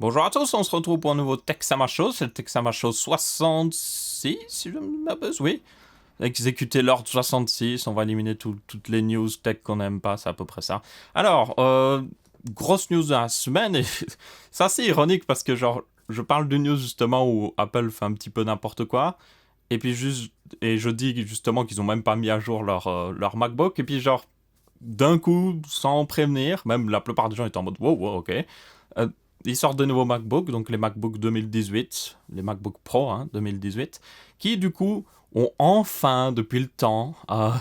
Bonjour à tous, on se retrouve pour un nouveau Texama Show, c'est le Texama Show 66, si je ne m'abuse, oui. Exécuter l'ordre 66, on va éliminer toutes les news tech qu'on n'aime pas, c'est à peu près ça. Alors, grosse news de la semaine, et c'est assez ironique parce que genre, je parle de news justement où Apple fait un petit peu n'importe quoi, et puis et je dis justement qu'ils ont même pas mis à jour leur MacBook, et puis genre, d'un coup, sans prévenir, même la plupart des gens étaient en mode wow, wow, ok. Euh, Ils sortent de nouveaux MacBooks, donc les MacBook 2018, les MacBook Pro 2018, qui du coup ont enfin, depuis le temps,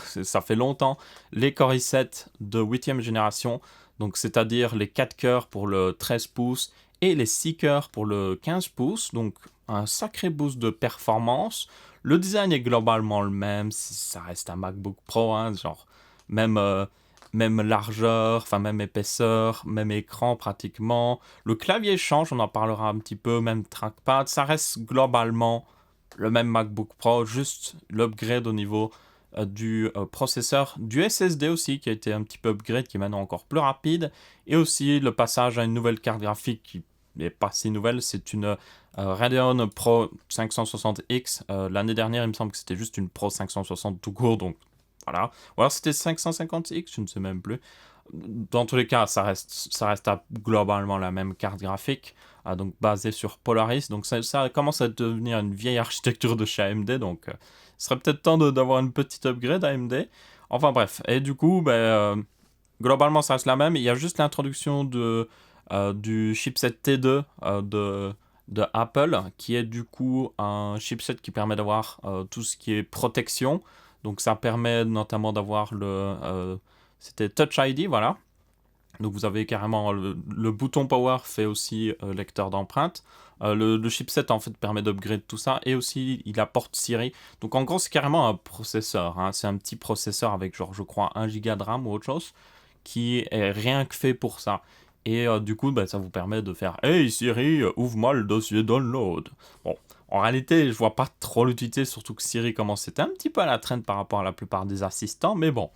ça fait longtemps, les Core i7 de 8ème génération, donc c'est-à-dire les 4 cœurs pour le 13 pouces et les 6 cœurs pour le 15 pouces, donc un sacré boost de performance. Le design est globalement le même, ça reste un MacBook Pro, genre même même largeur, enfin même épaisseur, même écran pratiquement. Le clavier change, on en parlera un petit peu, même trackpad. Ça reste globalement le même MacBook Pro, juste l'upgrade au niveau du processeur, du SSD aussi qui a été un petit peu upgrade, qui est maintenant encore plus rapide, et aussi le passage à une nouvelle carte graphique qui n'est pas si nouvelle, c'est une Radeon Pro 560X. L'année dernière, il me semble que c'était juste une Pro 560 tout court, donc voilà. Ou alors c'était 550X, je ne sais même plus. Dans tous les cas, ça reste globalement la même carte graphique, donc basée sur Polaris. Donc ça commence à devenir une vieille architecture de chez AMD, donc il serait peut-être temps d'avoir une petite upgrade AMD. Enfin bref, et du coup, globalement ça reste la même. Il y a juste l'introduction du chipset T2 de Apple, qui est du coup un chipset qui permet d'avoir tout ce qui est protection. Donc ça permet notamment d'avoir c'était Touch ID, voilà. Donc vous avez carrément le bouton Power fait aussi lecteur d'empreintes. Le chipset en fait permet d'upgrade tout ça et aussi il apporte Siri. Donc en gros c'est carrément un processeur. C'est un petit processeur avec genre je crois 1 giga de RAM ou autre chose qui est rien que fait pour ça. Et du coup ça vous permet de faire Hey Siri, ouvre-moi le dossier download. Bon, en réalité je vois pas trop l'utilité, surtout que Siri commence à être un petit peu à la traîne par rapport à la plupart des assistants, mais bon.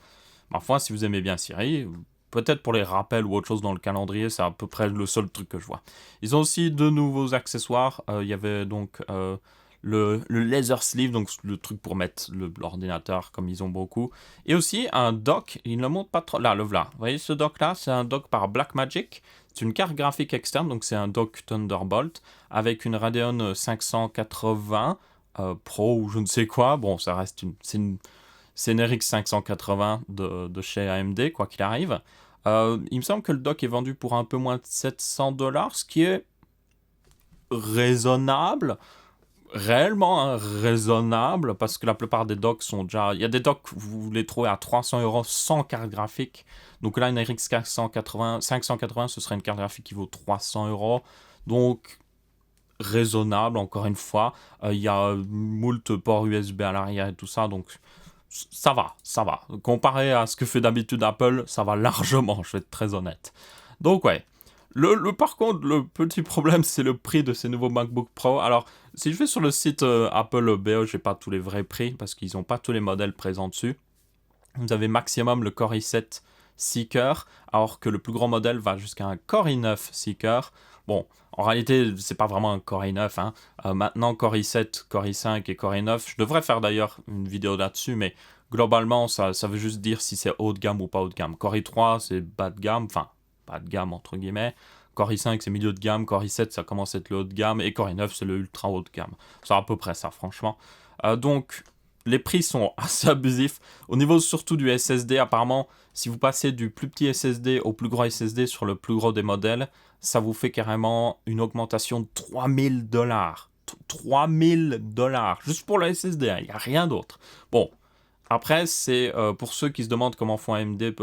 Ma foi, si vous aimez bien Siri, peut-être pour les rappels ou autre chose dans le calendrier, c'est à peu près le seul truc que je vois. Ils ont aussi de nouveaux accessoires. Il y avait donc le laser sleeve, donc le truc pour mettre l'ordinateur comme ils ont beaucoup. Et aussi un dock, ils ne le montrent pas trop. Là, le voilà. Vous voyez ce dock-là, c'est un dock par Blackmagic. C'est une carte graphique externe, donc c'est un dock Thunderbolt avec une Radeon 580 Pro ou je ne sais quoi. Bon, ça reste c'est une RX 580 de chez AMD, quoi qu'il arrive. Il me semble que le dock est vendu pour un peu moins de 700$, ce qui est raisonnable, réellement raisonnable, parce que la plupart des docks sont déjà... Il y a des docks, vous les trouvez à 300€ sans carte graphique. Donc là, une RX 580, ce serait une carte graphique qui vaut 300€. Donc, raisonnable, encore une fois. Il y a moult ports USB à l'arrière et tout ça, donc ça va, ça va. Comparé à ce que fait d'habitude Apple, ça va largement, je vais être très honnête. Donc ouais. Par contre, le petit problème, c'est le prix de ces nouveaux MacBook Pro. Alors, si je vais sur le site Apple BO, j'ai pas tous les vrais prix, parce qu'ils n'ont pas tous les modèles présents dessus. Vous avez maximum le Core i7 6 cœurs, alors que le plus grand modèle va jusqu'à un Core i9 6 cœurs. Bon, en réalité, c'est pas vraiment un Core i9. Maintenant, Core i7, Core i5 et Core i9, je devrais faire d'ailleurs une vidéo là-dessus, mais globalement, ça veut juste dire si c'est haut de gamme ou pas haut de gamme. Core i3, c'est bas de gamme, enfin, bas de gamme entre guillemets. Core i5, c'est milieu de gamme. Core i7, ça commence à être le haut de gamme. Et Core i9, c'est le ultra haut de gamme. C'est à peu près ça, franchement. Donc, les prix sont assez abusifs. Au niveau surtout du SSD, apparemment, si vous passez du plus petit SSD au plus gros SSD sur le plus gros des modèles, ça vous fait carrément une augmentation de 3000$. 3000$, juste pour le SSD, il n'y a rien d'autre. Bon, après, c'est pour ceux qui se demandent comment font AMD,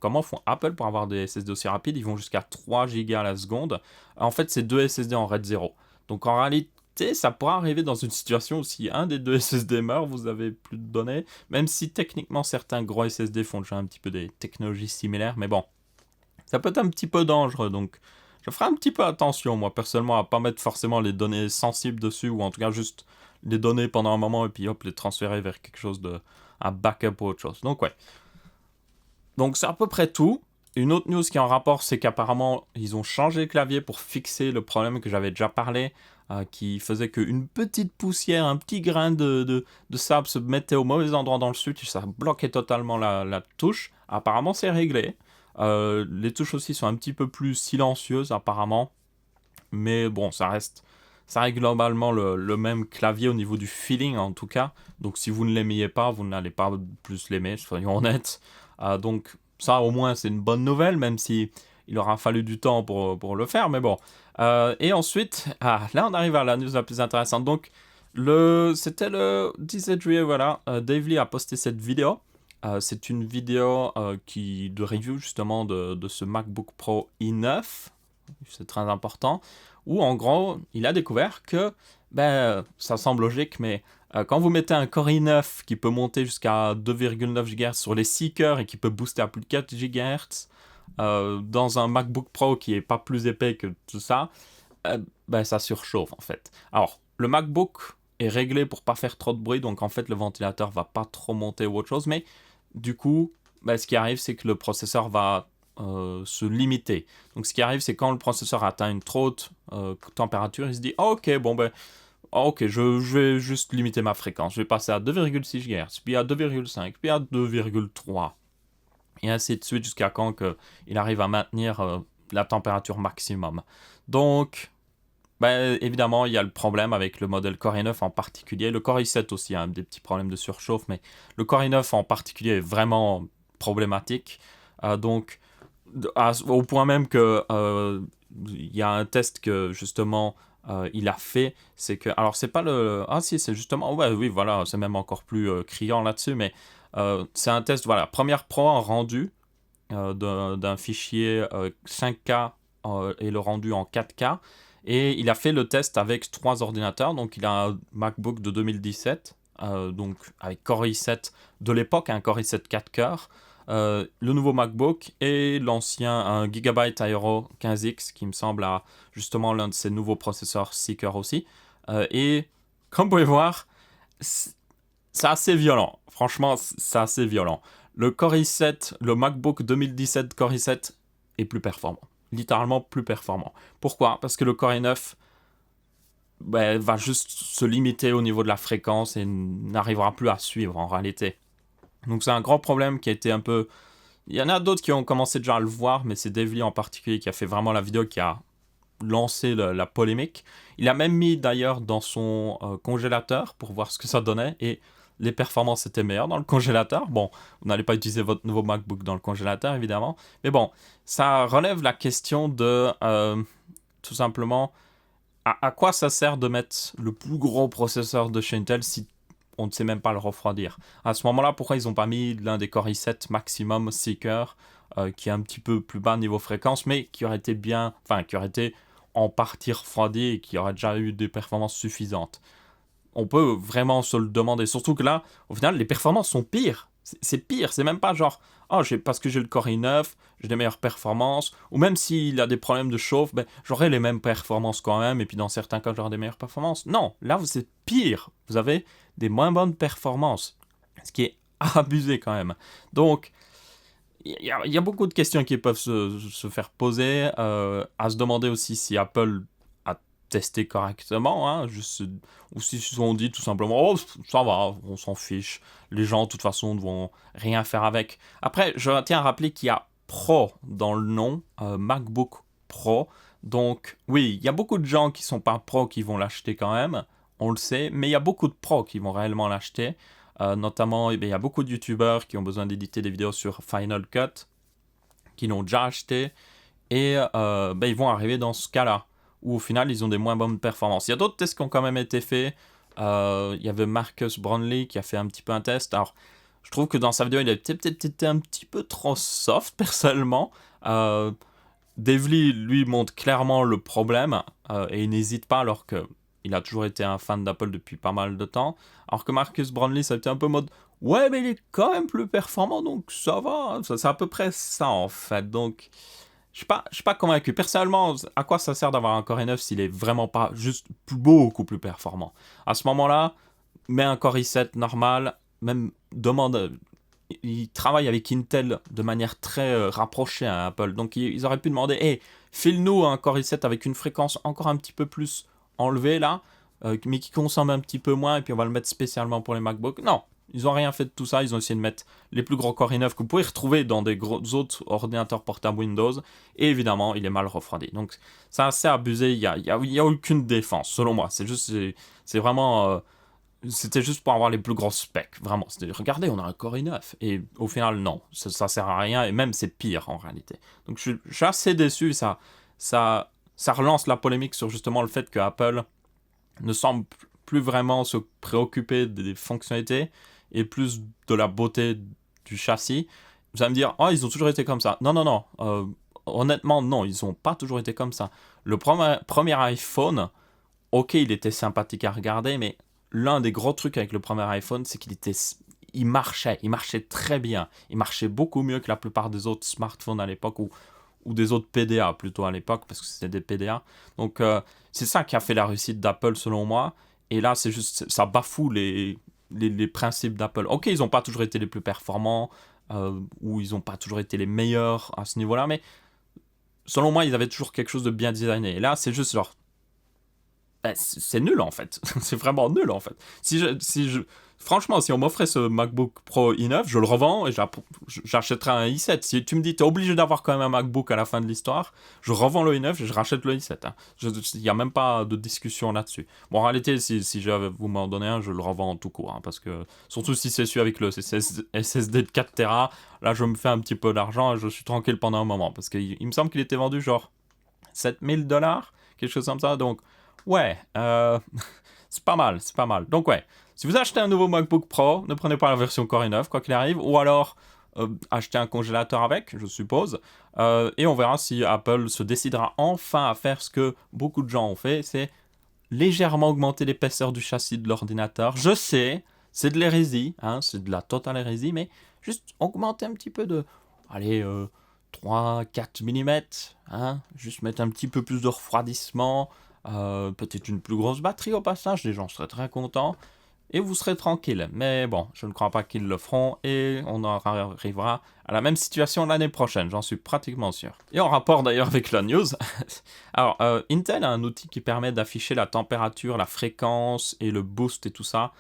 comment font Apple pour avoir des SSD aussi rapides, ils vont jusqu'à 3 Go à la seconde. En fait, c'est deux SSD en RAID 0. Donc en réalité, ça pourra arriver dans une situation où si un des deux SSD meurt, vous avez plus de données, même si techniquement certains gros SSD font déjà un petit peu des technologies similaires, mais bon, ça peut être un petit peu dangereux, donc je ferai un petit peu attention, moi personnellement, à pas mettre forcément les données sensibles dessus, ou en tout cas juste les données pendant un moment et puis hop, les transférer vers quelque chose un backup ou autre chose. Donc ouais. Donc c'est à peu près tout. une autre news qui est en rapport, c'est qu'apparemment, ils ont changé le clavier pour fixer le problème que j'avais déjà parlé, qui faisait qu'une petite poussière, un petit grain de sable se mettait au mauvais endroit dans le switch, ça bloquait totalement la touche. Apparemment, c'est réglé. Les touches aussi sont un petit peu plus silencieuses, apparemment. Mais bon, ça reste globalement le même clavier au niveau du feeling, en tout cas. Donc, si vous ne l'aimiez pas, vous n'allez pas plus l'aimer, soyons honnêtes. Donc, ça, au moins, c'est une bonne nouvelle, même si il aura fallu du temps pour le faire, mais bon. Et ensuite, là, on arrive à la news la plus intéressante. Donc, c'était le 17 juillet, voilà. Dave Lee a posté cette vidéo. C'est une vidéo de review, justement, de ce MacBook Pro i9. C'est très important. Où, en gros, il a découvert que, ça semble logique, mais quand vous mettez un Core i9 qui peut monter jusqu'à 2,9 GHz sur les 6 cœurs et qui peut booster à plus de 4 GHz, dans un MacBook Pro qui est pas plus épais que tout ça, ça surchauffe en fait. Alors, le MacBook est réglé pour pas faire trop de bruit, donc en fait le ventilateur va pas trop monter ou autre chose, mais du coup, ce qui arrive, c'est que le processeur va se limiter. Donc ce qui arrive, c'est quand le processeur atteint une trop haute température, il se dit ok, ok, je vais juste limiter ma fréquence. Je vais passer à 2,6 GHz, puis à 2,5, puis à 2,3. Et ainsi de suite jusqu'à quand il arrive à maintenir la température maximum. Donc, évidemment, il y a le problème avec le modèle Core i9 en particulier. Le Core i7 aussi a des petits problèmes de surchauffe, mais le Core i9 en particulier est vraiment problématique. Donc, au point même que il y a un test que justement il a fait, c'est que, alors c'est pas le, ah si, c'est justement, ouais, oui, voilà, c'est même encore plus criant là-dessus, mais c'est un test, voilà, Premiere Pro en rendu d'un fichier 5K et le rendu en 4K, et il a fait le test avec 3 ordinateurs. Donc il a un MacBook de 2017, donc avec Core i7 de l'époque, un Core i7 4 cœurs, le nouveau MacBook et l'ancien, un Gigabyte Aero 15X qui me semble à justement l'un de ces nouveaux processeurs Seeker aussi. Et comme vous pouvez voir, c'est assez violent. Franchement, c'est assez violent. Le Core i7, le MacBook 2017 Core i7 est plus performant. Littéralement plus performant. Pourquoi? Parce que le Core i9 va juste se limiter au niveau de la fréquence et n'arrivera plus à suivre en réalité. Donc c'est un grand problème qui a été un peu... Il y en a d'autres qui ont commencé déjà à le voir, mais c'est Dave Lee en particulier qui a fait vraiment la vidéo qui a lancé la polémique. Il a même mis d'ailleurs dans son congélateur pour voir ce que ça donnait, et les performances étaient meilleures dans le congélateur. Bon, vous n'allez pas utiliser votre nouveau MacBook dans le congélateur évidemment, mais bon, ça relève la question de tout simplement à quoi ça sert de mettre le plus gros processeur de chez Intel si on ne sait même pas le refroidir. À ce moment-là, pourquoi ils n'ont pas mis l'un des Core i7 maximum Seeker, qui est un petit peu plus bas niveau fréquence, mais qui aurait été bien, enfin qui aurait été en partie refroidi et qui aurait déjà eu des performances suffisantes. On peut vraiment se le demander, surtout que là, au final, les performances sont pires. C'est pire, c'est même pas genre, oh, parce que j'ai le Core i9, j'ai des meilleures performances, ou même s'il a des problèmes de chauffe, j'aurai les mêmes performances quand même, et puis dans certains cas, j'aurai des meilleures performances. Non, là, c'est pire. Vous avez des moins bonnes performances, ce qui est abusé quand même. Donc, il y a beaucoup de questions qui peuvent se faire poser, à se demander aussi si Apple a testé correctement, hein, ou si ils se sont dit tout simplement, oh, ça va, on s'en fiche, les gens de toute façon ne vont rien faire avec. Après, je tiens à rappeler qu'il y a Pro dans le nom, MacBook Pro, donc oui, il y a beaucoup de gens qui sont pas Pro qui vont l'acheter quand même, on le sait, mais il y a beaucoup de pros qui vont réellement l'acheter. Notamment, il y a beaucoup de youtubeurs qui ont besoin d'éditer des vidéos sur Final Cut, qui l'ont déjà acheté, et ils vont arriver dans ce cas-là, où au final, ils ont des moins bonnes performances. Il y a d'autres tests qui ont quand même été faits. Il y avait Marcus Brownlee qui a fait un petit peu un test. Alors, je trouve que dans sa vidéo, il a peut-être été un petit peu trop soft, personnellement. Dave Lee, lui, montre clairement le problème, et il n'hésite pas, alors que il a toujours été un fan d'Apple depuis pas mal de temps. Alors que Marcus Brownlee, ça a été un peu mode ouais, mais il est quand même plus performant, donc ça va. C'est à peu près ça en fait. Donc, je suis pas convaincu. Personnellement, à quoi ça sert d'avoir un Core i9 s'il est vraiment pas juste beaucoup plus performant? À ce moment-là, mets un Core i7 normal, même demande. ils travaillent avec Intel de manière très rapprochée à Apple. Donc ils auraient pu demander, hey, file-nous un Core i7 avec une fréquence encore un petit peu plus enlevée là, mais qui consomme un petit peu moins, et puis on va le mettre spécialement pour les MacBooks. Non, ils n'ont rien fait de tout ça. Ils ont essayé de mettre les plus gros Core i9 que vous pouvez retrouver dans des autres ordinateurs portables Windows, et évidemment, il est mal refroidi. Donc c'est assez abusé. Il y a aucune défense, selon moi. C'est vraiment... c'était juste pour avoir les plus gros specs, vraiment. C'était, regardez, on a un Core i9. Et au final, non, ça sert à rien, et même c'est pire en réalité. Donc je suis assez déçu, ça relance la polémique sur justement le fait que Apple ne semble plus vraiment se préoccuper des fonctionnalités et plus de la beauté du châssis. Vous allez me dire, oh, ils ont toujours été comme ça. Non, non, non. Honnêtement, non, ils n'ont pas toujours été comme ça. Le premier iPhone, ok, il était sympathique à regarder, mais l'un des gros trucs avec le premier iPhone, c'est il marchait très bien. Il marchait beaucoup mieux que la plupart des autres smartphones à l'époque, ou des autres PDA plutôt à l'époque, parce que c'était des PDA. Donc c'est ça qui a fait la réussite d'Apple selon moi. Et là, c'est juste, ça bafoue les principes d'Apple. Ok, ils n'ont pas toujours été les plus performants, ou ils n'ont pas toujours été les meilleurs à ce niveau-là, mais selon moi, ils avaient toujours quelque chose de bien designé. Et là, c'est juste genre, c'est nul en fait. C'est vraiment nul en fait. Franchement, si on m'offrait ce MacBook Pro i9, je le revends et j'achèterais un i7. Si tu me dis, t'es obligé d'avoir quand même un MacBook à la fin de l'histoire, je revends le i9 et je rachète le i7. Hein. Il n'y a même pas de discussion là-dessus. Bon, en réalité, si vous m'en donnez un, je le revends tout court. Hein, parce que, surtout si c'est celui avec le SSD de 4 Tera, là, je me fais un petit peu d'argent et je suis tranquille pendant un moment. Parce qu'il me semble qu'il était vendu genre $7 000, quelque chose comme ça. Donc, ouais, c'est pas mal, c'est pas mal. Donc ouais, si vous achetez un nouveau MacBook Pro, ne prenez pas la version Core i9, quoi qu'il arrive, ou alors achetez un congélateur avec, je suppose, et on verra si Apple se décidera enfin à faire ce que beaucoup de gens ont fait, c'est légèrement augmenter l'épaisseur du châssis de l'ordinateur. Je sais, c'est de l'hérésie, hein, c'est de la totale hérésie, mais juste augmenter un petit peu de... Allez, 3-4 mm, hein, juste mettre un petit peu plus de refroidissement, peut-être une plus grosse batterie au passage, les gens seraient très contents, et vous serez tranquille. Mais bon, je ne crois pas qu'ils le feront, et on arrivera à la même situation l'année prochaine, j'en suis pratiquement sûr. Et en rapport d'ailleurs avec la news, alors Intel a un outil qui permet d'afficher la température, la fréquence et le boost et tout ça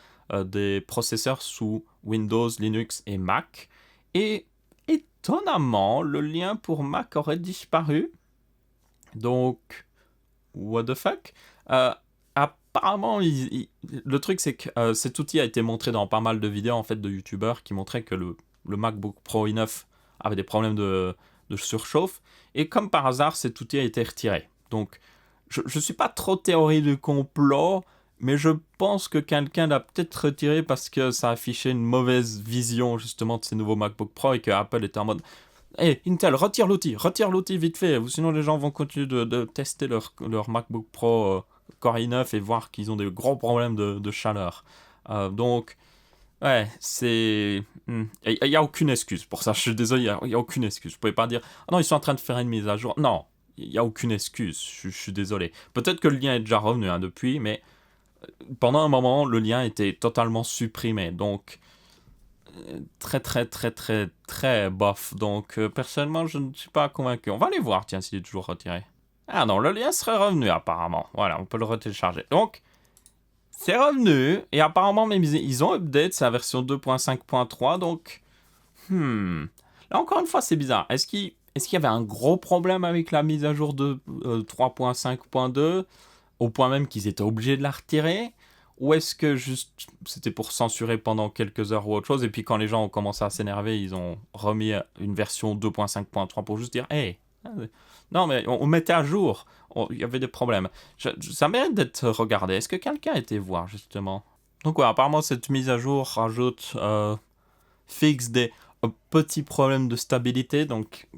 des processeurs sous Windows, Linux et Mac. Et étonnamment, le lien pour Mac aurait disparu. Donc, what the fuck? Apparemment, le truc c'est que cet outil a été montré dans pas mal de vidéos en fait de youtubeurs qui montraient que le MacBook Pro i9 avait des problèmes de surchauffe, et comme par hasard cet outil a été retiré. Donc je suis pas trop théorie du complot, mais je pense que quelqu'un l'a peut-être retiré parce que ça affichait une mauvaise vision justement de ces nouveaux MacBook Pro, et que Apple était en mode hey, Intel, retire l'outil vite fait, ou sinon les gens vont continuer de tester leur MacBook Pro Core i9 et voir qu'ils ont des gros problèmes de chaleur. Donc, ouais, c'est... Il n'y a aucune excuse pour ça, je suis désolé, il n'y a aucune excuse. Vous pouvez pas dire, ah non, ils sont en train de faire une mise à jour. Non, il n'y a aucune excuse, je suis désolé. Peut-être que le lien est déjà revenu hein, depuis, mais pendant un moment, le lien était totalement supprimé. Donc, très très très très très bof. Donc personnellement je ne suis pas convaincu. On va aller voir tiens s'il est toujours retiré. Ah non, le lien serait revenu apparemment. Voilà, on peut le retélécharger. Donc c'est revenu, et apparemment même ils ont update sa version 2.5.3. Donc là encore une fois c'est bizarre. Est-ce qu'il y avait un gros problème avec la mise à jour de 3.5.2 au point même qu'ils étaient obligés de la retirer? Ou est-ce que juste c'était pour censurer pendant quelques heures ou autre chose, et puis quand les gens ont commencé à s'énerver, ils ont remis une version 2.5.3 pour juste dire hey, non mais on mettait à jour, il y avait des problèmes. Ça mérite d'être regardé. Est-ce que quelqu'un a été voir justement? Donc ouais, apparemment cette mise à jour rajoute fixe des petits problèmes de stabilité. Donc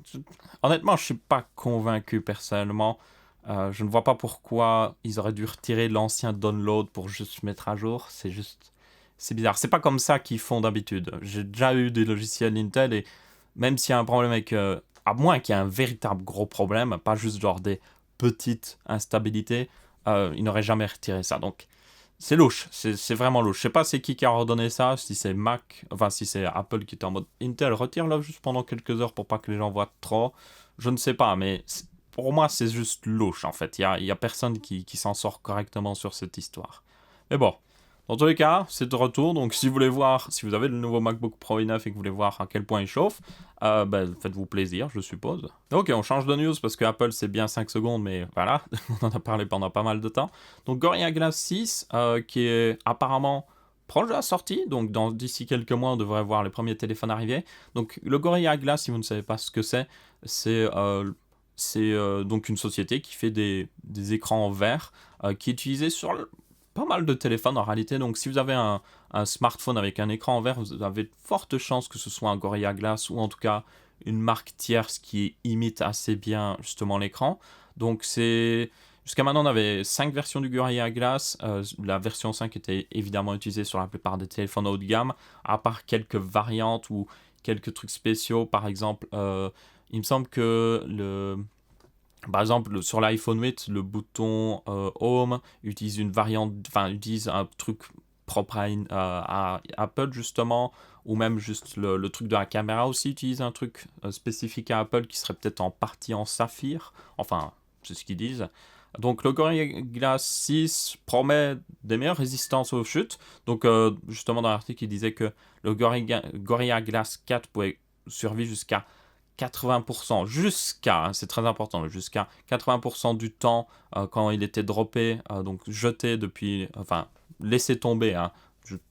honnêtement je suis pas convaincu personnellement. Je ne vois pas pourquoi ils auraient dû retirer l'ancien download pour juste se mettre à jour. C'est bizarre. C'est pas comme ça qu'ils font d'habitude. J'ai déjà eu des logiciels Intel, et même s'il y a un problème avec... à moins qu'il y ait un véritable gros problème, pas juste genre des petites instabilités, ils n'auraient jamais retiré ça. Donc c'est louche, c'est vraiment louche. Je sais pas c'est qui a ordonné ça, si c'est Mac, enfin si c'est Apple qui était en mode Intel, retire-le juste pendant quelques heures pour pas que les gens voient trop. Je ne sais pas, mais pour moi c'est juste louche en fait. Il y a personne qui s'en sort correctement sur cette histoire. Mais bon, dans tous les cas, c'est de retour, donc si vous voulez voir, si vous avez le nouveau MacBook Pro i9 et que vous voulez voir à quel point il chauffe, faites-vous plaisir, je suppose. Ok, on change de news parce que Apple c'est bien 5 secondes, mais voilà, on en a parlé pendant pas mal de temps. Donc Gorilla Glass 6, qui est apparemment proche de la sortie, donc d'ici quelques mois on devrait voir les premiers téléphones arriver. Donc le Gorilla Glass, si vous ne savez pas ce que c'est donc une société qui fait des écrans en verre, qui est utilisé sur pas mal de téléphones en réalité. Donc si vous avez un smartphone avec un écran en verre, vous avez de fortes chances que ce soit un Gorilla Glass ou en tout cas une marque tierce qui imite assez bien justement l'écran. Donc c'est... Jusqu'à maintenant, on avait 5 versions du Gorilla Glass. La version 5 était évidemment utilisée sur la plupart des téléphones haut de gamme, à part quelques variantes ou quelques trucs spéciaux. Par exemple, il me semble que par exemple, sur l'iPhone 8, le bouton Home utilise une variante, enfin, utilise un truc propre à Apple, justement, ou même juste le truc de la caméra aussi utilise un truc spécifique à Apple qui serait peut-être en partie en saphir. Enfin, c'est ce qu'ils disent. Donc, le Gorilla Glass 6 promet des meilleures résistances aux chutes. Donc, justement, dans l'article, il disait que le Gorilla Glass 4 pouvait survivre jusqu'à 80%, c'est très important, jusqu'à 80% du temps quand il était droppé, donc jeté depuis, enfin laissé tomber, hein,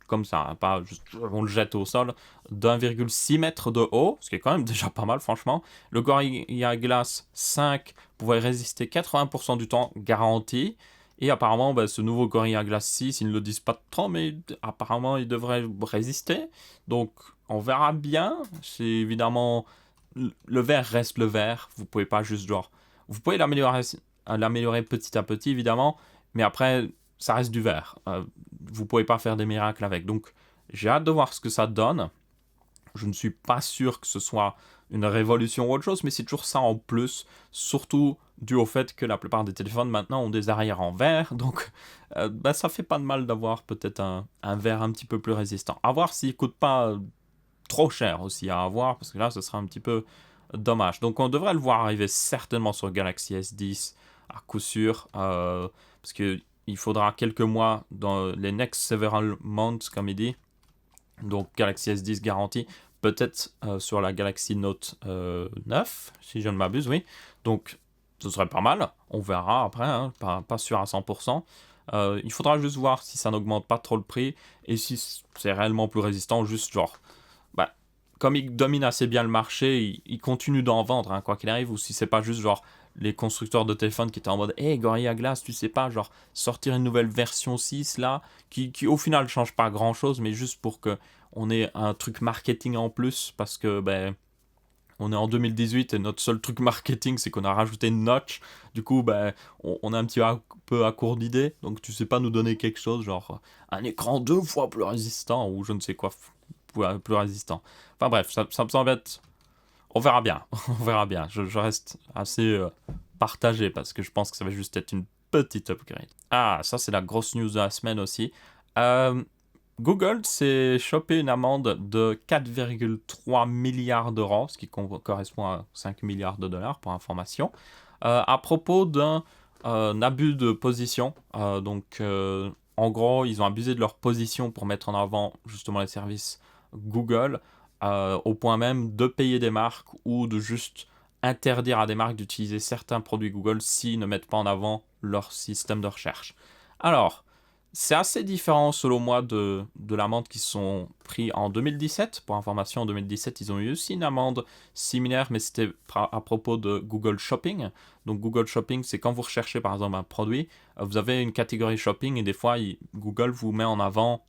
comme ça, hein, pas juste on le jette au sol, d'1,6 m de haut, ce qui est quand même déjà pas mal franchement. Le Gorilla Glass 5 pouvait résister 80% du temps, garanti. Et apparemment, ce nouveau Gorilla Glass 6, ils ne le disent pas trop, mais apparemment, il devrait résister. Donc, on verra bien. C'est évidemment le verre reste le verre. Vous pouvez pas juste genre. Vous pouvez l'améliorer petit à petit, évidemment, mais après, ça reste du verre. Vous pouvez pas faire des miracles avec. Donc, j'ai hâte de voir ce que ça donne. Je ne suis pas sûr que ce soit une révolution ou autre chose, mais c'est toujours ça en plus, surtout dû au fait que la plupart des téléphones maintenant ont des arrières en verre, donc ça fait pas de mal d'avoir peut-être un verre un petit peu plus résistant. À voir s'il coûte pas trop cher aussi à avoir, parce que là, ce sera un petit peu dommage. Donc, on devrait le voir arriver certainement sur Galaxy S10 à coup sûr, parce que il faudra quelques mois dans les next several months, comme il dit. Donc, Galaxy S10 garanti. Peut-être sur la Galaxy Note 9, si je ne m'abuse, oui. Donc, ce serait pas mal. On verra après, hein, pas sûr à 100%. Il faudra juste voir si ça n'augmente pas trop le prix et si c'est réellement plus résistant, juste genre comme il domine assez bien le marché, il continue d'en vendre, hein, quoi qu'il arrive, ou si c'est pas juste genre les constructeurs de téléphones qui étaient en mode hey Gorilla Glass, tu sais pas, genre sortir une nouvelle version 6 là, qui au final change pas grand chose, mais juste pour que on ait un truc marketing en plus, parce que on est en 2018 et notre seul truc marketing c'est qu'on a rajouté une notch, du coup on est un petit peu à court d'idées, donc tu sais pas nous donner quelque chose, genre un écran 2 fois plus résistant, ou je ne sais quoi, plus résistant. Enfin bref, ça me semble être... On verra bien, on verra bien. Je reste assez partagé parce que je pense que ça va juste être une petite upgrade. Ah, ça c'est la grosse news de la semaine aussi. Google s'est chopé une amende de 4,3 milliards d'euros, ce qui correspond à 5 milliards de dollars pour information, à propos d'un abus de position. En gros, ils ont abusé de leur position pour mettre en avant justement les services Google, au point même de payer des marques ou de juste interdire à des marques d'utiliser certains produits Google s'ils ne mettent pas en avant leur système de recherche. Alors, c'est assez différent selon moi de l'amende qu'ils se sont pris en 2017. Pour information, en 2017, ils ont eu aussi une amende similaire, mais c'était à propos de Google Shopping. Donc Google Shopping, c'est quand vous recherchez par exemple un produit, vous avez une catégorie shopping et des fois, Google vous met en avant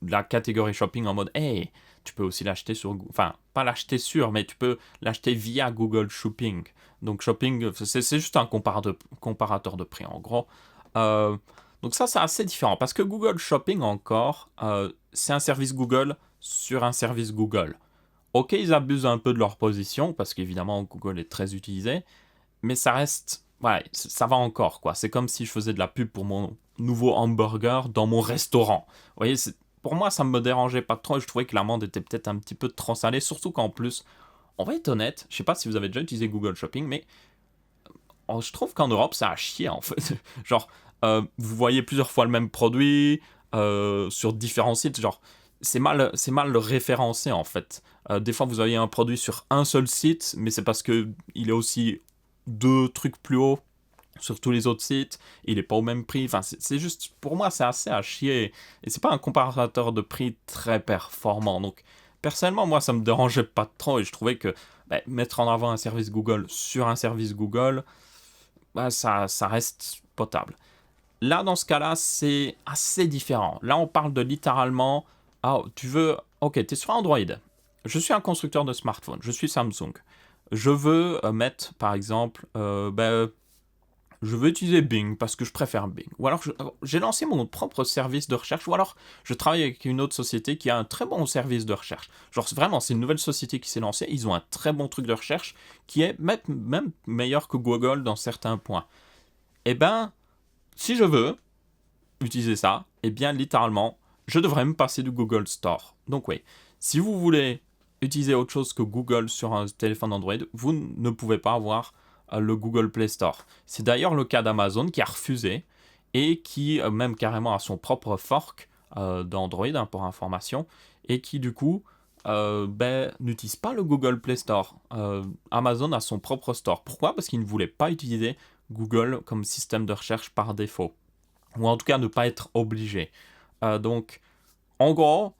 la catégorie shopping en mode hey, tu peux aussi l'acheter sur, enfin pas l'acheter sur, mais tu peux l'acheter via Google Shopping. Donc shopping, c'est juste un comparateur de prix en gros. Donc ça c'est assez différent parce que Google Shopping encore, c'est un service Google sur un service Google. Ok, ils abusent un peu de leur position parce qu'évidemment Google est très utilisé, mais ça reste ouais, ça va encore, quoi. C'est comme si je faisais de la pub pour mon nouveau hamburger dans mon restaurant. Vous voyez, pour moi, ça me dérangeait pas trop et je trouvais que l'amande était peut-être un petit peu trop salée, surtout qu'en plus, on va être honnête, je sais pas si vous avez déjà utilisé Google Shopping, mais je trouve qu'en Europe, ça a chier, en fait. Genre, vous voyez plusieurs fois le même produit sur différents sites, genre, c'est mal référencé, en fait. Des fois, vous avez un produit sur un seul site, mais c'est parce que il est aussi deux trucs plus haut sur tous les autres sites, il est pas au même prix. Enfin, c'est juste, pour moi, c'est assez à chier. Et c'est pas un comparateur de prix très performant. Donc, personnellement, moi, ça me dérangeait pas trop et je trouvais que mettre en avant un service Google sur un service Google, ça reste potable. Là, dans ce cas-là, c'est assez différent. Là, on parle de littéralement, ah, tu veux, ok, tu es sur Android. Je suis un constructeur de smartphone, je suis Samsung. Je veux mettre, par exemple, je veux utiliser Bing parce que je préfère Bing. Ou alors j'ai lancé mon propre service de recherche. Ou alors je travaille avec une autre société qui a un très bon service de recherche. Genre vraiment, c'est une nouvelle société qui s'est lancée. Ils ont un très bon truc de recherche qui est même meilleur que Google dans certains points. Eh ben, si je veux utiliser ça, eh bien littéralement, je devrais me passer du Google Store. Donc oui, si vous voulez utiliser autre chose que Google sur un téléphone Android, vous ne pouvez pas avoir le Google Play Store. C'est d'ailleurs le cas d'Amazon qui a refusé et qui même carrément a son propre fork d'Android, hein, pour information, et qui du coup n'utilise pas le Google Play Store. Amazon a son propre store. Pourquoi? Parce qu'il ne voulait pas utiliser Google comme système de recherche par défaut. Ou en tout cas ne pas être obligé. Donc, en gros,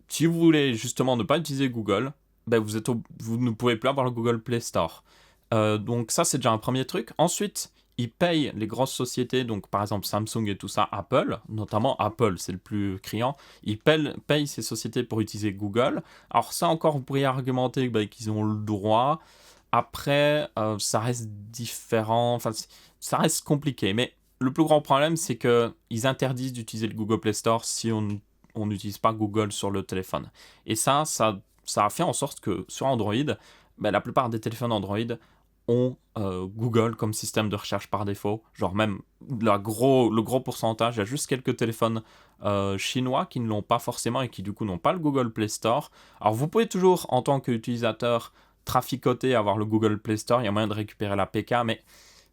si vous voulez justement ne pas utiliser Google, vous ne pouvez plus avoir le Google Play Store. Donc ça, c'est déjà un premier truc. Ensuite, ils payent les grosses sociétés, donc par exemple Samsung et tout ça, Apple, notamment Apple, c'est le plus criant. Ils payent ces sociétés pour utiliser Google. Alors ça encore, vous pourriez argumenter qu'ils ont le droit. Après, ça reste différent, enfin, ça reste compliqué. Mais le plus grand problème, c'est qu'ils interdisent d'utiliser le Google Play Store si on n'utilise pas Google sur le téléphone. Et ça a fait en sorte que sur Android, la plupart des téléphones Android ont Google comme système de recherche par défaut. Genre même le gros pourcentage, il y a juste quelques téléphones chinois qui ne l'ont pas forcément et qui du coup n'ont pas le Google Play Store. Alors vous pouvez toujours en tant qu'utilisateur traficoter, avoir le Google Play Store, il y a moyen de récupérer la l'APK, mais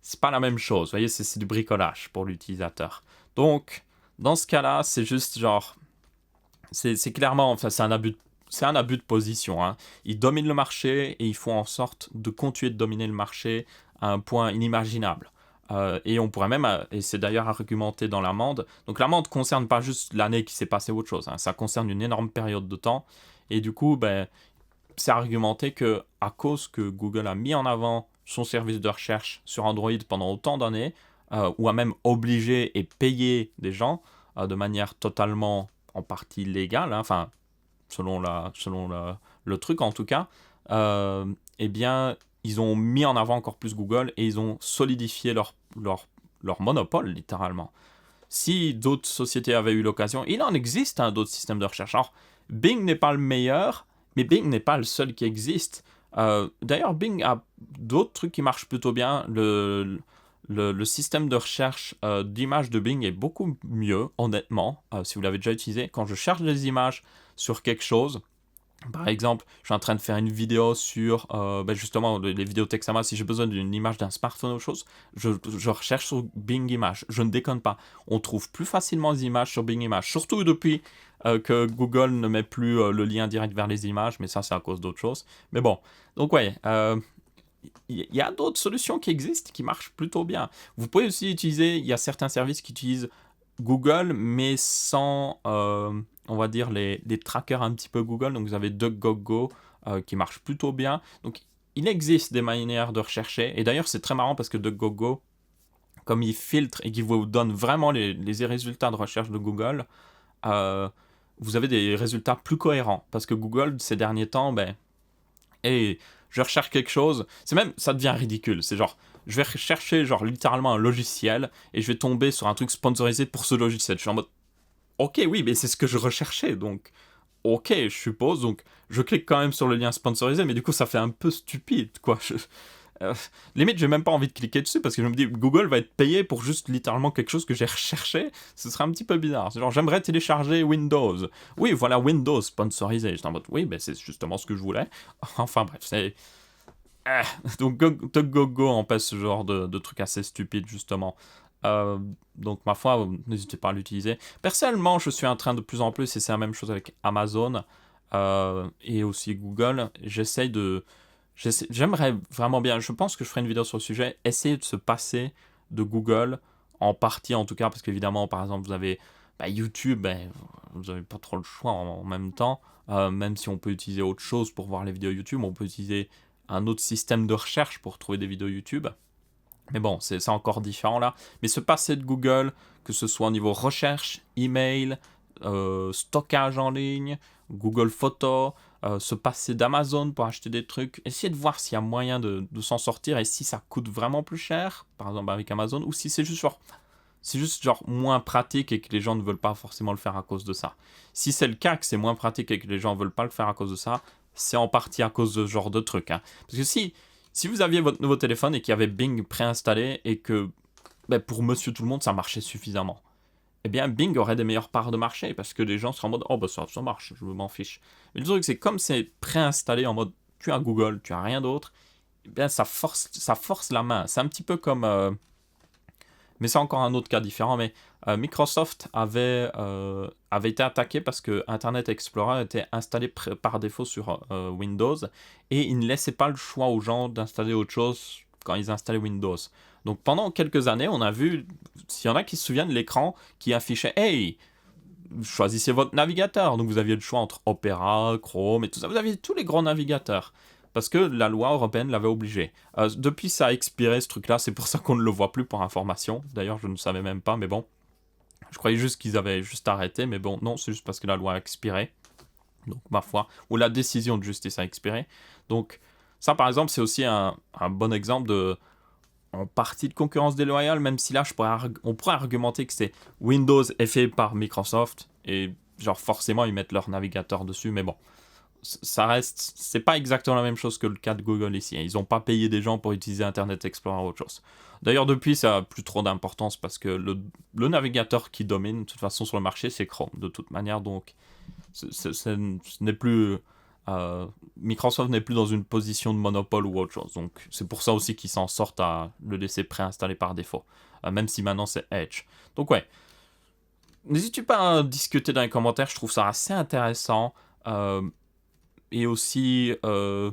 c'est pas la même chose. Vous voyez, c'est du bricolage pour l'utilisateur. Donc, dans ce cas-là, c'est juste genre, c'est clairement, enfin, c'est un abus de position. Hein. Ils dominent le marché et ils font en sorte de continuer de dominer le marché à un point inimaginable. Et on pourrait même, et c'est d'ailleurs argumenté dans l'amende, donc l'amende ne concerne pas juste l'année qui s'est passée ou autre chose, hein, ça concerne une énorme période de temps, et du coup, c'est argumenté que à cause que Google a mis en avant son service de recherche sur Android pendant autant d'années, ou a même obligé et payé des gens de manière totalement en partie légale, hein, enfin selon le truc en tout cas, eh bien ils ont mis en avant encore plus Google et ils ont solidifié leur monopole littéralement. Si d'autres sociétés avaient eu l'occasion, il en existe d'autres systèmes de recherche. Alors, Bing n'est pas le meilleur, mais Bing n'est pas le seul qui existe. D'ailleurs, Bing a d'autres trucs qui marchent plutôt bien. Le système de recherche d'images de Bing est beaucoup mieux, honnêtement, si vous l'avez déjà utilisé. Quand je cherche des images sur quelque chose, par exemple, je suis en train de faire une vidéo sur justement les vidéos Texama. Si j'ai besoin d'une image d'un smartphone ou autre chose, je recherche sur Bing Images. Je ne déconne pas. On trouve plus facilement les images sur Bing Images. Surtout depuis que Google ne met plus le lien direct vers les images. Mais ça, c'est à cause d'autres choses. Mais bon, donc ouais. Il y a d'autres solutions qui existent qui marchent plutôt bien. Vous pouvez aussi utiliser, il y a certains services qui utilisent Google, mais sans, on va dire, les trackers un petit peu Google. Donc vous avez DuckDuckGo qui marche plutôt bien. Donc il existe des manières de rechercher. Et d'ailleurs, c'est très marrant parce que DuckDuckGo, comme il filtre et qu'il vous donne vraiment les résultats de recherche de Google, vous avez des résultats plus cohérents. Parce que Google, ces derniers temps, et je recherche quelque chose, ça devient ridicule. C'est genre, je vais rechercher genre littéralement un logiciel et je vais tomber sur un truc sponsorisé pour ce logiciel. Je suis en mode, ok, oui, mais c'est ce que je recherchais, donc ok, je suppose. Donc je clique quand même sur le lien sponsorisé, mais du coup ça fait un peu stupide, quoi. Euh, limite, j'ai même pas envie de cliquer dessus parce que je me dis, Google va être payé pour juste littéralement quelque chose que j'ai recherché. Ce serait un petit peu bizarre. C'est genre, j'aimerais télécharger Windows. Oui, voilà, Windows sponsorisé. J'étais en mode, oui, ben c'est justement ce que je voulais. Enfin bref, c'est. Ah, donc DuckDuckGo empêche ce genre de trucs assez stupides justement. Euh, donc ma foi, n'hésitez pas à l'utiliser. Personnellement, je suis en train de plus en plus, et c'est la même chose avec Amazon et aussi Google, j'aimerais vraiment bien, je pense que je ferai une vidéo sur le sujet, essayer de se passer de Google, en partie en tout cas, parce qu'évidemment, par exemple, vous avez YouTube, vous n'avez pas trop le choix en même temps. Même si on peut utiliser autre chose pour voir les vidéos YouTube, on peut utiliser un autre système de recherche pour trouver des vidéos YouTube. Mais bon, c'est encore différent là. Mais se passer de Google, que ce soit au niveau recherche, email, stockage en ligne, Google Photos, se passer d'Amazon pour acheter des trucs, essayer de voir s'il y a moyen de s'en sortir et si ça coûte vraiment plus cher, par exemple avec Amazon, ou si c'est juste genre moins pratique et que les gens ne veulent pas forcément le faire à cause de ça. Si c'est le cas que c'est moins pratique et que les gens ne veulent pas le faire à cause de ça, c'est en partie à cause de ce genre de truc. Hein. Parce que si vous aviez votre nouveau téléphone et qu'il y avait Bing préinstallé et que pour monsieur tout le monde ça marchait suffisamment, eh bien Bing aurait des meilleures parts de marché parce que les gens seraient en mode oh bah ça marche, je m'en fiche. Mais le truc c'est comme c'est préinstallé en mode tu as Google, tu as rien d'autre, eh bien ça force la main. C'est un petit peu comme mais c'est encore un autre cas différent. Mais Microsoft avait été attaqué parce que Internet Explorer était installé par défaut sur Windows et il ne laissait pas le choix aux gens d'installer autre chose quand ils installaient Windows. Donc pendant quelques années, on a vu, s'il y en a qui se souviennent, l'écran qui affichait Hey, choisissez votre navigateur. Donc vous aviez le choix entre Opera, Chrome et tout ça. Vous aviez tous les grands navigateurs. Parce que la loi européenne l'avait obligé. Depuis, ça a expiré ce truc-là, c'est pour ça qu'on ne le voit plus pour information. D'ailleurs, je ne savais même pas, mais bon. Je croyais juste qu'ils avaient juste arrêté, mais bon, non, c'est juste parce que la loi a expiré. Donc, ma foi. Ou la décision de justice a expiré. Donc, ça, par exemple, c'est aussi un bon exemple de en partie de concurrence déloyale, même si là, on pourrait argumenter que c'est Windows est fait par Microsoft, et genre forcément, ils mettent leur navigateur dessus, mais bon ça reste, c'est pas exactement la même chose que le cas de Google ici. Ils n'ont pas payé des gens pour utiliser Internet Explorer ou autre chose. D'ailleurs, depuis, ça a plus trop d'importance parce que le navigateur qui domine, de toute façon, sur le marché, c'est Chrome, de toute manière. Donc, ce n'est plus. Microsoft n'est plus dans une position de monopole ou autre chose. Donc, c'est pour ça aussi qu'ils s'en sortent à le laisser préinstaller par défaut. Même si maintenant c'est Edge. Donc, ouais. N'hésitez pas à discuter dans les commentaires, je trouve ça assez intéressant. Et aussi, est-ce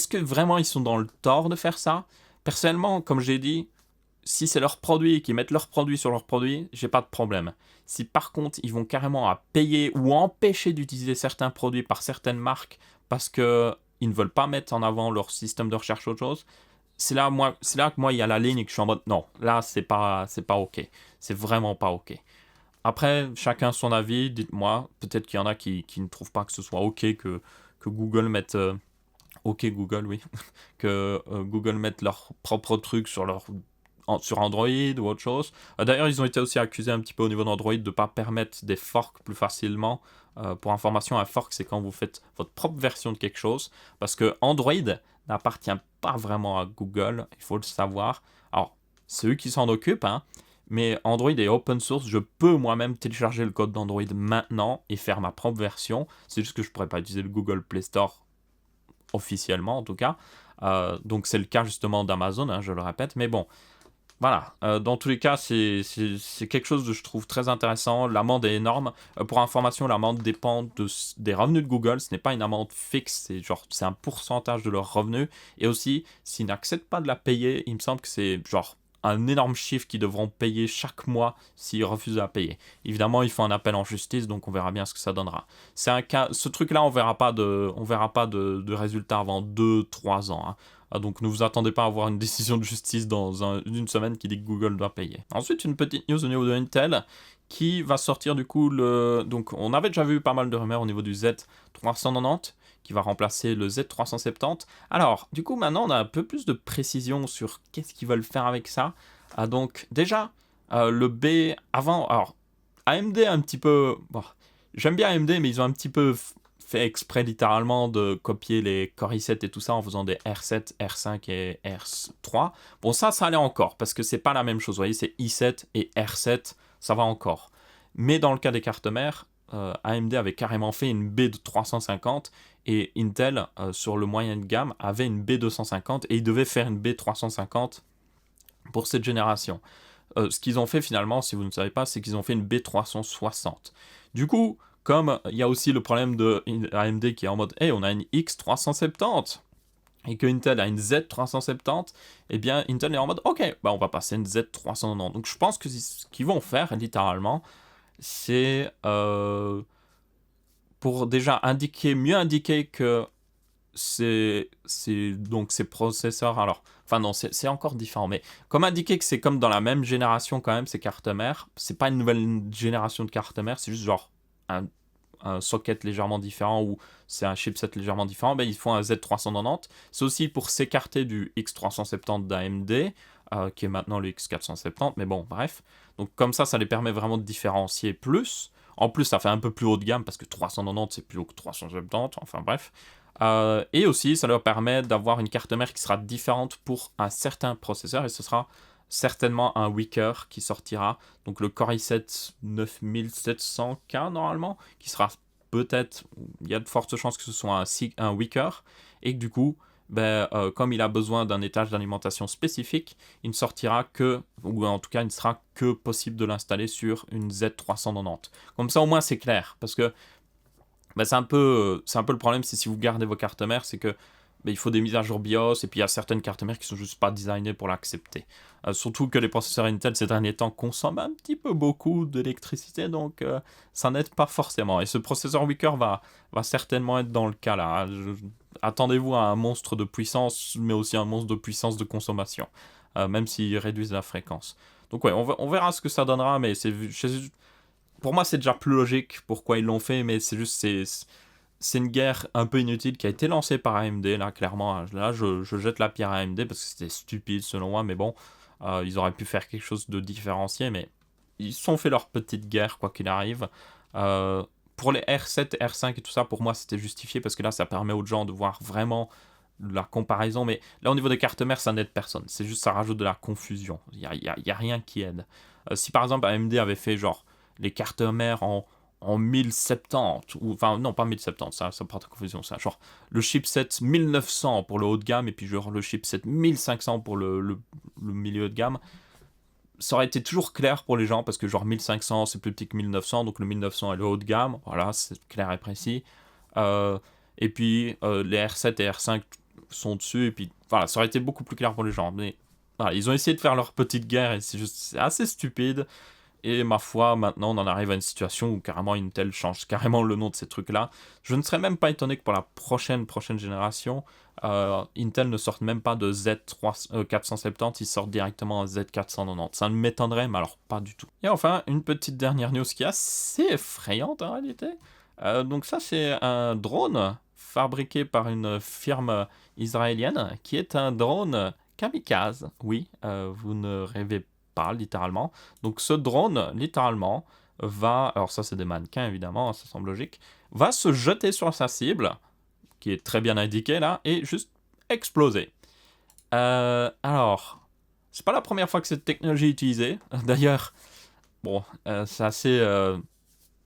que vraiment ils sont dans le tort de faire ça? Personnellement, comme j'ai dit, si c'est leur produit, qu'ils mettent leur produit sur leur produit, j'ai pas de problème. Si par contre ils vont carrément à payer ou empêcher d'utiliser certains produits par certaines marques parce que ils ne veulent pas mettre en avant leur système de recherche ou autre chose, c'est là que moi il y a la ligne et que je suis en mode non, là c'est pas ok, c'est vraiment pas ok. Après, chacun son avis, dites-moi. Peut-être qu'il y en a qui ne trouvent pas que ce soit ok que Google mette. Ok Google, oui. Que Google mette leur propre truc sur Android ou autre chose. D'ailleurs, ils ont été aussi accusés un petit peu au niveau d'Android de ne pas permettre des forks plus facilement. Pour information, un fork, c'est quand vous faites votre propre version de quelque chose. Parce que Android n'appartient pas vraiment à Google, il faut le savoir. Alors, c'est eux qui s'en occupent, hein. Mais Android est open source, je peux moi-même télécharger le code d'Android maintenant et faire ma propre version. C'est juste que je pourrais pas utiliser le Google Play Store officiellement en tout cas. Donc c'est le cas justement d'Amazon, hein, je le répète. Mais bon, voilà. Dans tous les cas, c'est quelque chose que je trouve très intéressant. L'amende est énorme. Pour information, l'amende dépend des revenus de Google. Ce n'est pas une amende fixe, c'est un pourcentage de leurs revenus. Et aussi, s'ils n'acceptent pas de la payer, il me semble que c'est genre un énorme chiffre qu'ils devront payer chaque mois s'ils refusent de la payer. Évidemment, ils font un appel en justice, donc on verra bien ce que ça donnera. C'est un cas, ce truc-là, on verra pas de résultat avant 2-3 ans. Hein. Donc ne vous attendez pas à avoir une décision de justice dans une semaine qui dit que Google doit payer. Ensuite, une petite news au niveau de Intel qui va sortir du coup Donc on avait déjà vu pas mal de rumeurs au niveau du Z390 qui va remplacer le Z370. Alors, du coup, maintenant, on a un peu plus de précision sur qu'est-ce qu'ils veulent faire avec ça. Donc, déjà, le B, avant... Alors, AMD un petit peu... Bon, j'aime bien AMD, mais ils ont un petit peu fait exprès littéralement de copier les Core i7 et tout ça en faisant des R7, R5 et R3. Bon, ça allait encore, parce que c'est pas la même chose. Vous voyez, c'est i7 et R7, ça va encore. Mais dans le cas des cartes mères, AMD avait carrément fait une B de 350 et Intel, sur le moyen de gamme, avait une B250 et ils devaient faire une B350 pour cette génération. Ce qu'ils ont fait finalement, si vous ne savez pas, c'est qu'ils ont fait une B360. Du coup, comme il y a aussi le problème de AMD qui est en mode hey, on a une X370 et que Intel a une Z370, eh bien Intel est en mode ok, bah on va passer une Z390. Donc je pense que ce qu'ils vont faire littéralement, c'est pour déjà mieux indiquer que donc ces processeurs, alors, enfin non, c'est encore différent, mais comme indiquer que c'est comme dans la même génération quand même, ces cartes mères, c'est pas une nouvelle génération de cartes mères, c'est juste genre un socket légèrement différent ou c'est un chipset légèrement différent, ben ils font un Z390. C'est aussi pour s'écarter du X370 d'AMD, qui est maintenant le X470, mais bon, bref. Donc comme ça les permet vraiment de différencier plus. En plus, ça fait un peu plus haut de gamme parce que 390 c'est plus haut que 370, enfin bref. Et aussi, ça leur permet d'avoir une carte mère qui sera différente pour un certain processeur et ce sera certainement un Weaker qui sortira. Donc le Core i7 9700K normalement, qui sera peut-être, il y a de fortes chances que ce soit un Weaker et que du coup, comme il a besoin d'un étage d'alimentation spécifique, il ne sortira que, ou en tout cas il ne sera que possible de l'installer sur une Z390. Comme ça au moins c'est clair, parce que c'est un peu le problème, c'est si vous gardez vos cartes mères, c'est que il faut des mises à jour BIOS, et puis il y a certaines cartes mères qui sont juste pas designées pour l'accepter. Surtout que les processeurs Intel ces derniers temps consomment un petit peu beaucoup d'électricité, donc ça n'aide pas forcément. Et ce processeur Weaker va certainement être dans le cas là. Attendez-vous à un monstre de puissance, mais aussi un monstre de puissance de consommation, même s'ils réduisent la fréquence. Donc ouais, on verra ce que ça donnera, mais pour moi, c'est déjà plus logique pourquoi ils l'ont fait, mais c'est juste, c'est une guerre un peu inutile qui a été lancée par AMD, là, clairement. Là, je jette la pierre à AMD parce que c'était stupide selon moi, mais bon, ils auraient pu faire quelque chose de différencié, mais ils se sont fait leur petite guerre, quoi qu'il arrive. Pour les R7, R5 et tout ça, pour moi, c'était justifié parce que là, ça permet aux gens de voir vraiment la comparaison, mais là, au niveau des cartes mères, ça n'aide personne. C'est juste, ça rajoute de la confusion. Il y a rien qui aide. Si par exemple, AMD avait fait genre les cartes mères en 1070, ou enfin non pas 1070, ça porte à confusion ça, genre le chipset 1900 pour le haut de gamme et puis genre le chipset 1500 pour le milieu de gamme, ça aurait été toujours clair pour les gens parce que genre 1500 c'est plus petit que 1900, donc le 1900 est le haut de gamme, voilà, c'est clair et précis. Et puis les R7 et R5 sont dessus et puis voilà, ça aurait été beaucoup plus clair pour les gens, mais voilà, ils ont essayé de faire leur petite guerre et c'est assez stupide. Et ma foi, maintenant on en arrive à une situation où carrément Intel change carrément le nom de ces trucs-là. Je ne serais même pas étonné que pour la prochaine génération, Intel ne sorte même pas de Z470, ils sortent directement un Z490. Ça ne m'étonnerait, mais alors pas du tout. Et enfin, une petite dernière news qui est assez effrayante en réalité. Donc ça c'est un drone fabriqué par une firme israélienne qui est un drone kamikaze. Oui, vous ne rêvez pas littéralement. Donc ce drone, littéralement, alors ça c'est des mannequins évidemment, ça semble logique, va se jeter sur sa cible, qui est très bien indiquée là, et juste exploser. Alors, c'est pas la première fois que cette technologie est utilisée. D'ailleurs, bon, c'est assez...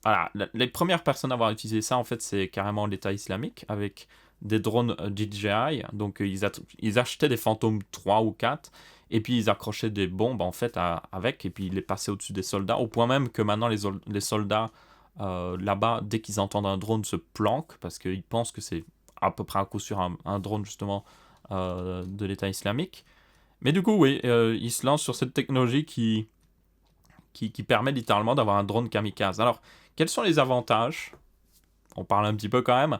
voilà, les premières personnes à avoir utilisé ça, en fait, c'est carrément l'État islamique, avec des drones DJI. Donc ils achetaient des Phantom 3 ou 4, et puis ils accrochaient des bombes en fait avec, et puis ils les passaient au-dessus des soldats, au point même que maintenant les soldats là-bas, dès qu'ils entendent un drone, se planquent, parce qu'ils pensent que c'est à peu près à coup sûr un drone justement de l'État islamique. Mais du coup, oui, ils se lancent sur cette technologie qui permet littéralement d'avoir un drone kamikaze. Alors, quels sont les avantages? On parle un petit peu quand même.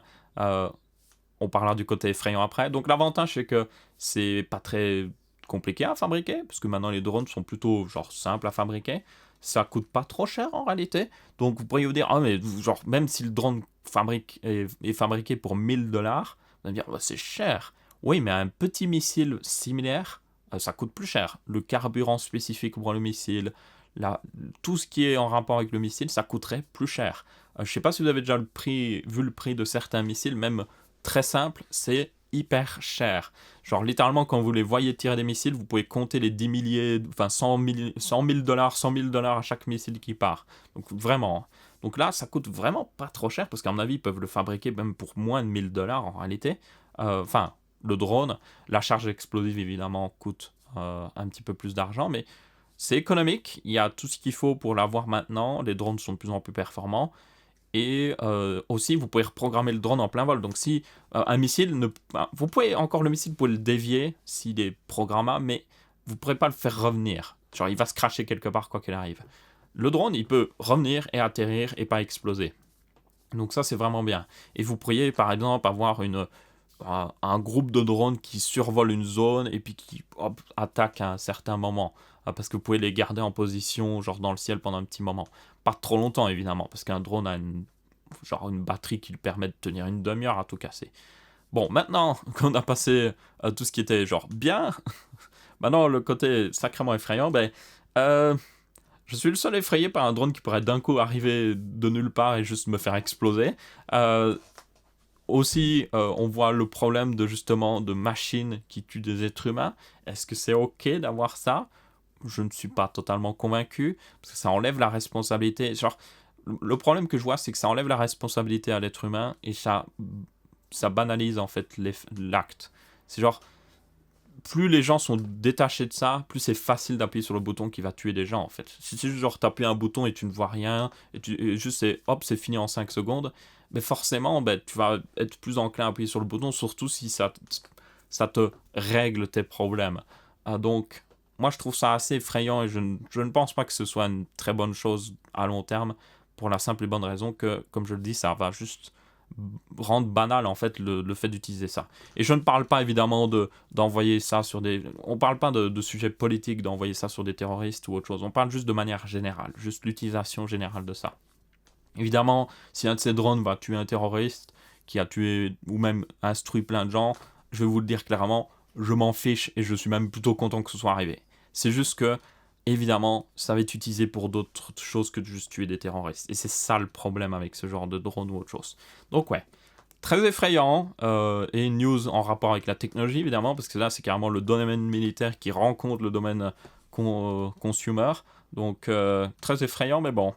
On parlera du côté effrayant après. Donc l'avantage, c'est que c'est pas très compliqué à fabriquer, parce que maintenant les drones sont plutôt genre simples à fabriquer. Ça coûte pas trop cher en réalité. Donc vous pourriez vous dire, ah mais genre même si le drone est fabriqué pour 1000 $, vous allez me dire, bah, c'est cher. Oui, mais un petit missile similaire, ça coûte plus cher. Le carburant spécifique pour le missile, tout ce qui est en rapport avec le missile, ça coûterait plus cher. Je sais pas si vous avez déjà vu le prix de certains missiles, même très simple, c'est hyper cher. Genre littéralement quand vous les voyez tirer des missiles, vous pouvez compter les 10 milliers, enfin 100 000 dollars, 100 000 dollars à chaque missile qui part. Donc vraiment. Donc là, ça coûte vraiment pas trop cher parce qu'à mon avis, ils peuvent le fabriquer même pour moins de 1000 dollars en réalité. Enfin, le drone, la charge explosive évidemment coûte un petit peu plus d'argent, mais c'est économique. Il y a tout ce qu'il faut pour l'avoir maintenant. Les drones sont de plus en plus performants. Et aussi, vous pouvez reprogrammer le drone en plein vol. Donc, si un missile, vous pouvez encore le missile, vous pouvez le dévier s'il est programmable, mais vous ne pourrez pas le faire revenir. Genre, il va se cracher quelque part quoi qu'il arrive. Le drone, il peut revenir et atterrir et pas exploser. Donc ça, c'est vraiment bien. Et vous pourriez, par exemple, avoir un groupe de drones qui survole une zone et puis qui attaque à un certain moment. Parce que vous pouvez les garder en position, genre dans le ciel pendant un petit moment. Pas trop longtemps, évidemment, parce qu'un drone a une batterie qui lui permet de tenir une demi-heure à tout casser. Bon, maintenant qu'on a passé à tout ce qui était genre bien, maintenant le côté sacrément effrayant, je suis le seul effrayé par un drone qui pourrait d'un coup arriver de nulle part et juste me faire exploser. Aussi, on voit le problème de justement de machines qui tuent des êtres humains. Est-ce que c'est ok d'avoir ça? Je ne suis pas totalement convaincu parce que ça enlève la responsabilité. Genre, le problème que je vois, c'est que ça enlève la responsabilité à l'être humain et ça banalise en fait l'acte. C'est genre, plus les gens sont détachés de ça, plus c'est facile d'appuyer sur le bouton qui va tuer des gens en fait. Si c'est juste genre t'appuies un bouton et tu ne vois rien, et juste c'est fini en 5 secondes, mais forcément tu vas être plus enclin à appuyer sur le bouton, surtout si ça te règle tes problèmes. Donc moi je trouve ça assez effrayant et je ne pense pas que ce soit une très bonne chose à long terme, pour la simple et bonne raison que, comme je le dis, ça va juste rendre banal en fait le fait d'utiliser ça. Et je ne parle pas évidemment d'envoyer ça sur des... On parle pas de sujets politiques, d'envoyer ça sur des terroristes ou autre chose. On parle juste de manière générale, juste l'utilisation générale de ça. Évidemment, si un de ces drones va tuer un terroriste qui a tué ou même instruit plein de gens, je vais vous le dire clairement, je m'en fiche et je suis même plutôt content que ce soit arrivé. C'est juste que, évidemment, ça va être utilisé pour d'autres choses que de juste tuer des terroristes. Et c'est ça le problème avec ce genre de drone ou autre chose. Donc ouais, très effrayant, et une news en rapport avec la technologie évidemment, parce que là c'est carrément le domaine militaire qui rencontre le domaine consumer, donc très effrayant, mais bon,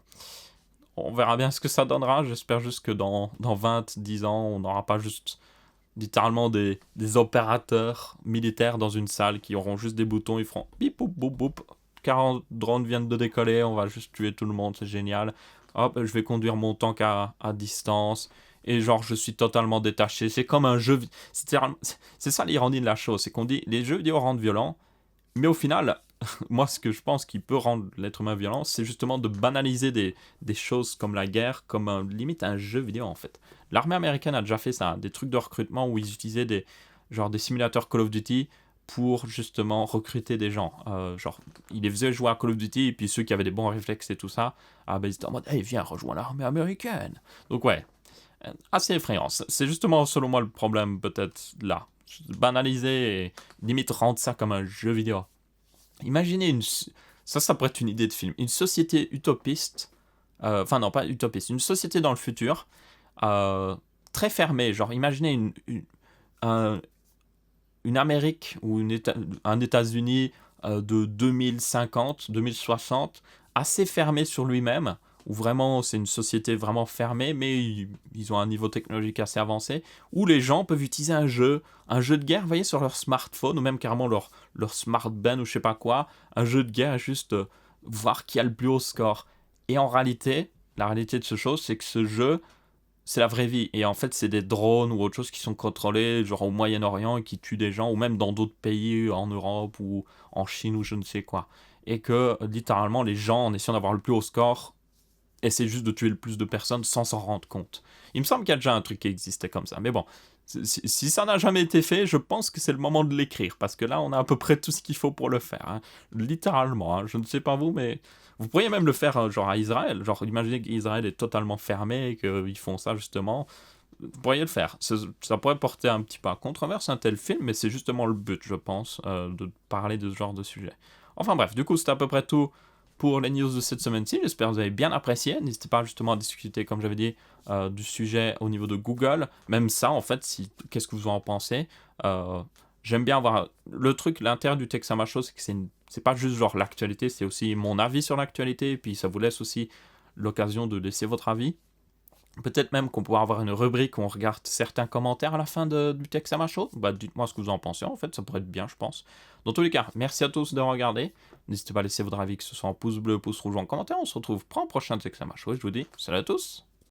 on verra bien ce que ça donnera. J'espère juste que dans 20-10 ans, on n'aura pas juste littéralement des opérateurs militaires dans une salle qui auront juste des boutons, ils feront bip boop boop boop, 40 drones viennent de décoller, on va juste tuer tout le monde, c'est génial. Hop, je vais conduire mon tank à distance. Et genre, je suis totalement détaché. C'est comme un jeu. C'est ça l'ironie de la chose. C'est qu'on dit les jeux vidéo rendent violents. Mais au final, moi, ce que je pense qui peut rendre l'être humain violent, c'est justement de banaliser des choses comme la guerre, comme limite un jeu vidéo en fait. L'armée américaine a déjà fait ça, des trucs de recrutement où ils utilisaient des simulateurs Call of Duty pour justement recruter des gens. Genre, ils les faisaient jouer à Call of Duty et puis ceux qui avaient des bons réflexes et tout ça, ils étaient en mode hey, viens, rejoins l'armée américaine. Donc, ouais, assez effrayant. C'est justement, selon moi, le problème peut-être là. Banaliser et limite rendre ça comme un jeu vidéo. Imaginez ça pourrait être une idée de film. Une société utopiste, enfin non pas utopiste, une société dans le futur, euh, très fermée. Genre imaginez un- une Amérique ou un États-Unis de 2050, 2060, assez fermé sur lui-même, où vraiment c'est une société vraiment fermée, mais ils ont un niveau technologique assez avancé, où les gens peuvent utiliser un jeu de guerre, vous voyez, sur leur smartphone, ou même carrément leur smart band ou je sais pas quoi, un jeu de guerre, juste voir qui a le plus haut score. Et en réalité, la réalité de ce chose, c'est que ce jeu, c'est la vraie vie. Et en fait, c'est des drones ou autre chose qui sont contrôlés, genre au Moyen-Orient, et qui tuent des gens, ou même dans d'autres pays, en Europe ou en Chine ou je ne sais quoi. Et que littéralement, les gens, en essayant d'avoir le plus haut score, essaient juste de tuer le plus de personnes sans s'en rendre compte. Il me semble qu'il y a déjà un truc qui existait comme ça. Mais bon, si ça n'a jamais été fait, je pense que c'est le moment de l'écrire, parce que là, on a à peu près tout ce qu'il faut pour le faire. Hein. Littéralement, hein. Je ne sais pas vous, mais vous pourriez même le faire genre à Israël. Genre, imaginez qu'Israël est totalement fermé et qu'ils font ça justement. Vous pourriez le faire. Ça pourrait porter un petit peu à controverse un tel film, mais c'est justement le but, je pense, de parler de ce genre de sujet. Enfin bref, du coup, c'était à peu près tout pour les news de cette semaine-ci. J'espère que vous avez bien apprécié. N'hésitez pas justement à discuter, comme j'avais dit, du sujet au niveau de Google. Même ça, en fait, qu'est-ce que vous en pensez? J'aime bien avoir... Le truc, l'intérêt du Texama Show, c'est que c'est pas juste genre l'actualité, c'est aussi mon avis sur l'actualité, et puis ça vous laisse aussi l'occasion de laisser votre avis. Peut-être même qu'on pourra avoir une rubrique où on regarde certains commentaires à la fin du Texama Show. Bah, dites-moi ce que vous en pensez, en fait, ça pourrait être bien, je pense. Dans tous les cas, merci à tous de regarder. N'hésitez pas à laisser votre avis, que ce soit en pouce bleu, pouce rouge ou en commentaire. On se retrouve pour un prochain Texama Show et je vous dis salut à tous.